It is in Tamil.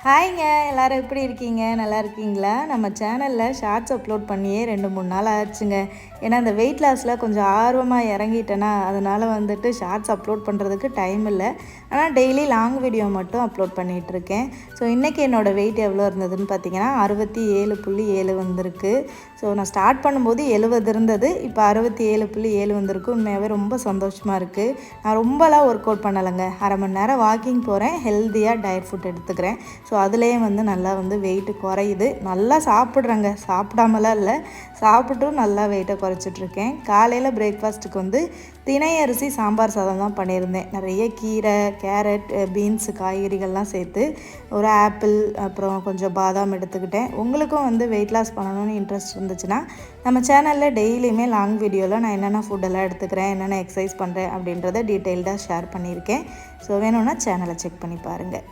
ஹாய்ங்க, எல்லாரும் எப்படி இருக்கீங்க? நல்லா இருக்கீங்களா? நம்ம சேனலில் ஷார்ட்ஸ் அப்லோட் பண்ணியே 2-3 நாள் ஆச்சுங்க. ஏன்னா இந்த வெயிட் லாஸில் கொஞ்சம் ஆர்வமாக இறங்கிட்டேன்னா அதனால் வந்துட்டு ஷார்ட்ஸ் அப்லோட் பண்ணுறதுக்கு டைம் இல்லை. ஆனால் டெய்லி லாங் வீடியோ மட்டும் அப்லோட் பண்ணிகிட்ருக்கேன். ஸோ இன்றைக்கி என்னோடய வெயிட் எவ்வளோ இருந்ததுன்னு பார்த்தீங்கன்னா 67.7 வந்திருக்கு. ஸோ நான் ஸ்டார்ட் பண்ணும்போது 70 இருந்தது, இப்போ 67.7 வந்திருக்கு. உண்மையாகவே ரொம்ப சந்தோஷமாக இருக்குது. நான் ரொம்பலாம் ஒர்க் அவுட் பண்ணலைங்க, அரை மணி நேரம் வாக்கிங் போகிறேன், ஹெல்த்தியாக டயட் ஃபுட் எடுத்துக்கிறேன். ஸோ அதுலேயே நல்லா வெயிட்டு குறையுது. நல்லா சாப்பிட்றேங்க, சாப்பிடாமலாம் இல்லை, சாப்பிட்டும் நல்லா வெயிட்டை குறைச்சிட்ருக்கேன். காலையில் பிரேக்ஃபாஸ்ட்டுக்கு தினை அரிசி சாம்பார் சாதம் தான் பண்ணியிருந்தேன். நிறைய கீரை, கேரட், பீன்ஸு, காய்கறிகள்லாம் சேர்த்து ஒரு ஆப்பிள், அப்புறம் கொஞ்சம் பாதாம் எடுத்துக்கிட்டேன். உங்களுக்கும் வெயிட் லாஸ் பண்ணணும்னு இன்ட்ரெஸ்ட் இருந்துச்சுன்னா நம்ம சேனலில் டெய்லியுமே லாங் வீடியோவில் நான் என்னென்ன ஃபுட்டெல்லாம் எடுத்துக்கிறேன், என்னென்ன எக்ஸசைஸ் பண்ணுறேன் அப்படின்றத டீட்டெயில்டாக ஷேர் பண்ணியிருக்கேன். ஸோ வேணும்னா சேனலை செக் பண்ணி பாருங்கள்.